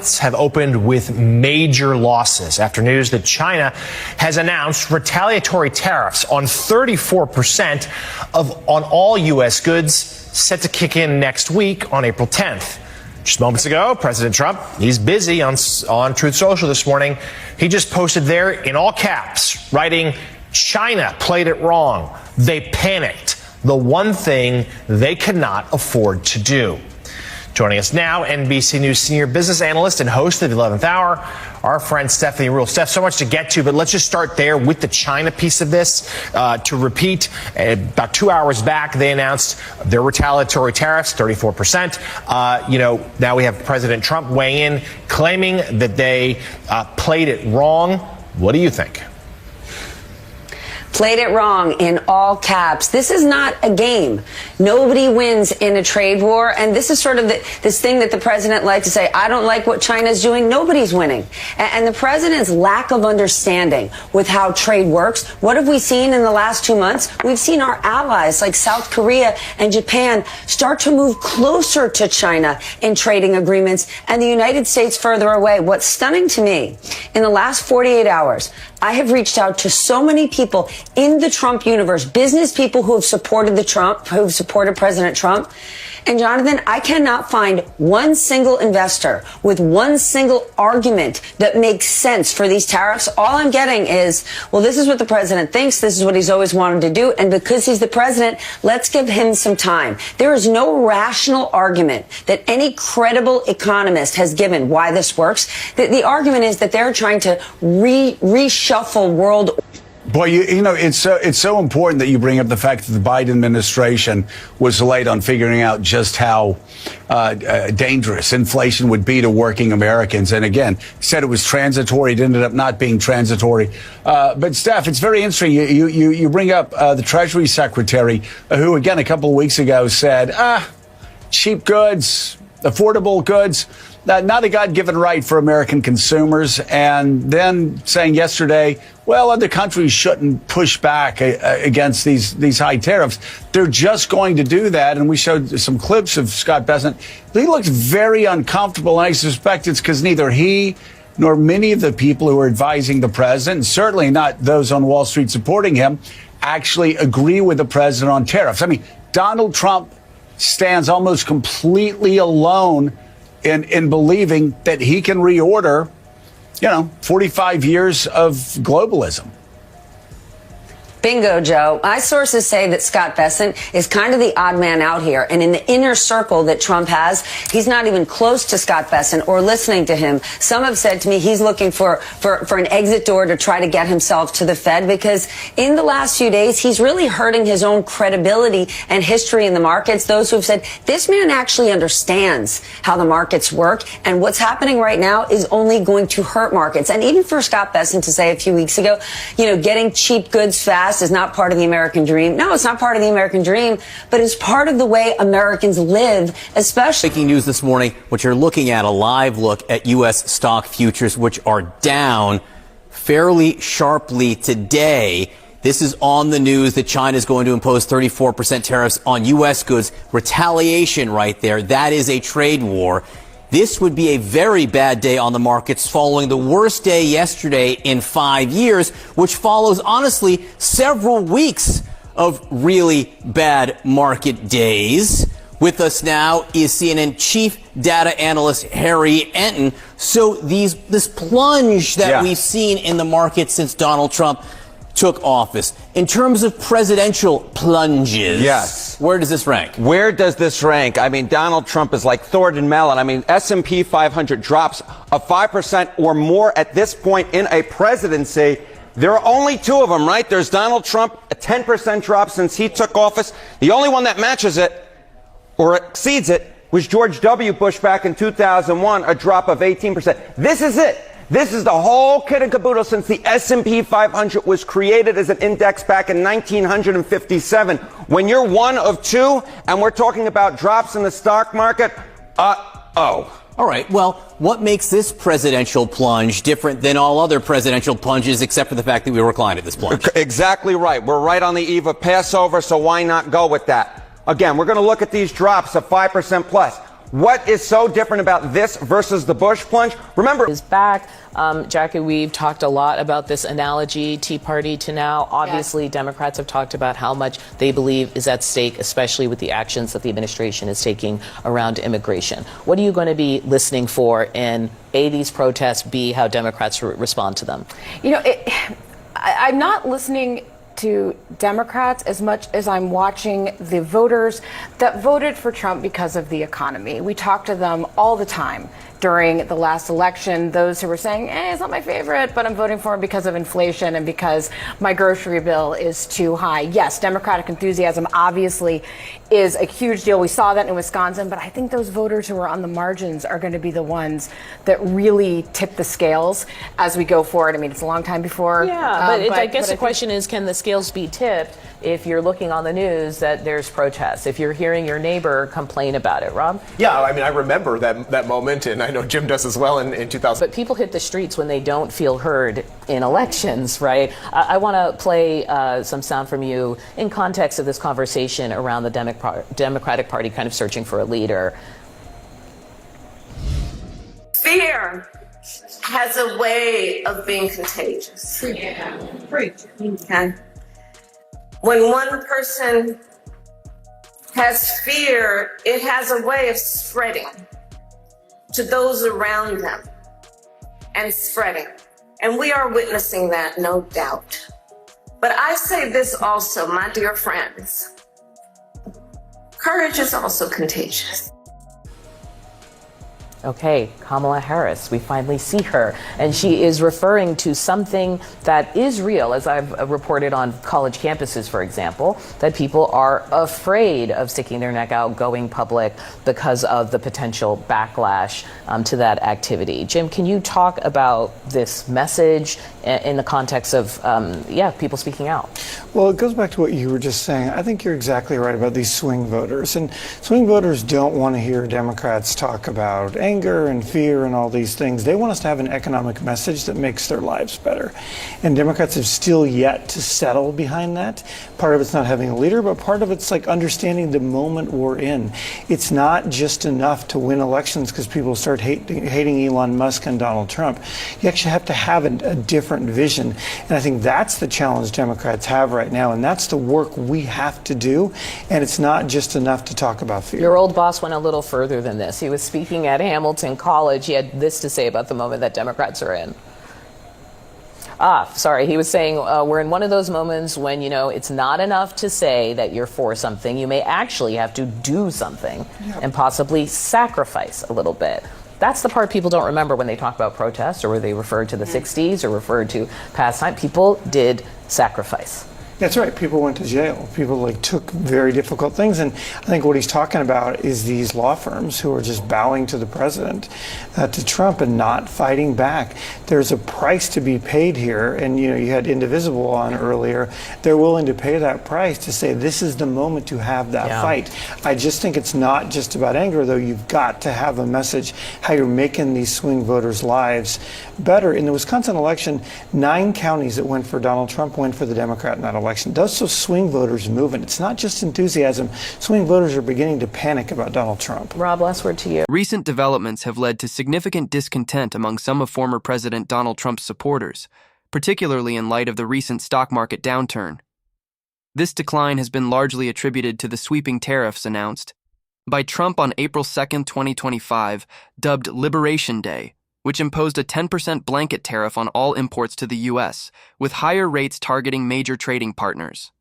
markets have opened with major losses after news that China has announced retaliatory tariffs on 34% on all U.S. goods, set to kick in next week on April 10th. Just moments ago, President Trump, he's busy on Truth Social this morning. He just posted there in all caps, writing, "China played it wrong. They panicked. The one thing they cannot afford to do." Joining us now, NBC News senior business analyst and host of the 11th Hour, our friend Stephanie Ruhle. Steph, so much to get to, but let's just start there with the China piece of this. To repeat, about 2 hours back, they announced their retaliatory tariffs, 34%. Now we have President Trump weigh in, claiming that they played it wrong. What do you think? Played it wrong in all caps. This is not a game. Nobody wins in a trade war. And this is sort of this thing that the president likes to say, I don't like what China's doing. Nobody's winning. And the president's lack of understanding with how trade works. What have we seen in the last 2 months? We've seen our allies like South Korea and Japan start to move closer to China in trading agreements, and the United States further away. What's stunning to me, in the last 48 hours, I have reached out to so many people in the Trump universe, business people who have supported President Trump. And Jonathan, I cannot find one single investor with one single argument that makes sense for these tariffs. All I'm getting is, well, this is what the president thinks. This is what he's always wanted to do. And because he's the president, let's give him some time. There is no rational argument that any credible economist has given why this works. The argument is that they're trying to reshuffle world. Boy, it's so important that you bring up the fact that the Biden administration was late on figuring out just how dangerous inflation would be to working Americans. And again, said it was transitory. It ended up not being transitory. But Steph, it's very interesting. You bring up the Treasury Secretary, who again a couple of weeks ago said, cheap goods, affordable goods. Not a God-given right for American consumers. And then saying yesterday, well, other countries shouldn't push back against these high tariffs. They're just going to do that. And we showed some clips of Scott Bessent. He looks very uncomfortable. And I suspect it's because neither he nor many of the people who are advising the president, and certainly not those on Wall Street supporting him, actually agree with the president on tariffs. I mean, Donald Trump stands almost completely alone in believing that he can reorder, 45 years of globalism. Bingo, Joe. My sources say that Scott Bessent is kind of the odd man out here. And in the inner circle that Trump has, he's not even close to Scott Bessent or listening to him. Some have said to me he's looking for an exit door to try to get himself to the Fed, because in the last few days, he's really hurting his own credibility and history in the markets. Those who have said this man actually understands how the markets work, and what's happening right now is only going to hurt markets. And even for Scott Bessent to say a few weeks ago, getting cheap goods fast is not part of the American dream. No, it's not part of the American dream, but it's part of the way Americans live, especially. Breaking news this morning, what you're looking at, a live look at U.S. stock futures, which are down fairly sharply today. This is on the news that China is going to impose 34% tariffs on U.S. goods. Retaliation right there. That is a trade war. This would be a very bad day on the markets following the worst day yesterday in 5 years, which follows, honestly, several weeks of really bad market days. With us now is CNN chief data analyst Harry Enton. So this plunge that we've seen in the market since Donald Trump took office, in terms of presidential plunges, where does this rank? Where does this rank? I mean, Donald Trump is like Thornton Mellon. I mean, S&P 500 drops of 5% or more at this point in a presidency. There are only two of them, right? There's Donald Trump, a 10% drop since he took office. The only one that matches it or exceeds it was George W. Bush back in 2001, a drop of 18%. This is it. This is the whole kit and caboodle since the S&P 500 was created as an index back in 1957. When you're one of two and we're talking about drops in the stock market, All right. Well, what makes this presidential plunge different than all other presidential plunges, except for the fact that we reclined at this plunge? Exactly right. We're right on the eve of Passover, so why not go with that? Again, we're going to look at these drops of 5% plus. What is so different about this versus the Bush plunge? Remember, is back. Jackie, we've talked a lot about this analogy, Tea Party to now. Obviously, Democrats have talked about how much they believe is at stake, especially with the actions that the administration is taking around immigration. What are you going to be listening for in A, these protests, B, how Democrats respond to them? You know, I'm not listening to Democrats as much as I'm watching the voters that voted for Trump because of the economy. We talk to them all the time during the last election, those who were saying, it's not my favorite, but I'm voting for him because of inflation and because my grocery bill is too high. Yes, Democratic enthusiasm obviously is a huge deal. We saw that in Wisconsin, but I think those voters who are on the margins are going to be the ones that really tip the scales as we go forward. I mean, it's a long time before. Yeah, but I guess the question is, can the scales be tipped if you're looking on the news that there's protests, if you're hearing your neighbor complain about it, Rob? Yeah, I mean, I remember that moment, and I know Jim does as well in 2000. But people hit the streets when they don't feel heard in elections, right? I want to play some sound from you in context of this conversation around the Democratic Party kind of searching for a leader. Fear has a way of being contagious. Okay. When one person has fear, it has a way of spreading to those around them and spreading. And we are witnessing that, no doubt. But I say this also, my dear friends, courage is also contagious. Okay, Kamala Harris, we finally see her, and she is referring to something that is real, as I've reported on college campuses, for example, that people are afraid of sticking their neck out, going public because of the potential backlash to that activity. Jim, can you talk about this message in the context of, people speaking out? Well, it goes back to what you were just saying. I think you're exactly right about these swing voters. And swing voters don't want to hear Democrats talk about anger and fear and all these things. They want us to have an economic message that makes their lives better. And Democrats have still yet to settle behind that. Part of it's not having a leader, but part of it's like understanding the moment we're in. It's not just enough to win elections because people start hating Elon Musk and Donald Trump. You actually have to have a different vision. And I think that's the challenge Democrats have right now. And that's the work we have to do. And it's not just enough to talk about fear. Your old boss went a little further than this. He was speaking at Hamilton College. He had this to say about the moment that Democrats are in. He was saying we're in one of those moments when, it's not enough to say that you're for something. You may actually have to do something and possibly sacrifice a little bit. That's the part people don't remember when they talk about protests or where they refer to the 60s or refer to past time. People did sacrifice. That's right. People went to jail. People took very difficult things. And I think what he's talking about is these law firms who are just bowing to the president, to Trump, and not fighting back. There's a price to be paid here. And, you had Indivisible on earlier. They're willing to pay that price to say this is the moment to have that fight. I just think it's not just about anger, though. You've got to have a message how you're making these swing voters' lives better. In the Wisconsin election, 9 counties that went for Donald Trump went for the Democrat in that election. Those swing voters moving. It's not just enthusiasm. Swing voters are beginning to panic about Donald Trump. Rob, last word to you. Recent developments have led to significant discontent among some of former President Donald Trump's supporters, particularly in light of the recent stock market downturn. This decline has been largely attributed to the sweeping tariffs announced by Trump on April 2, 2025, dubbed Liberation Day, which imposed a 10% blanket tariff on all imports to the U.S., with higher rates targeting major trading partners.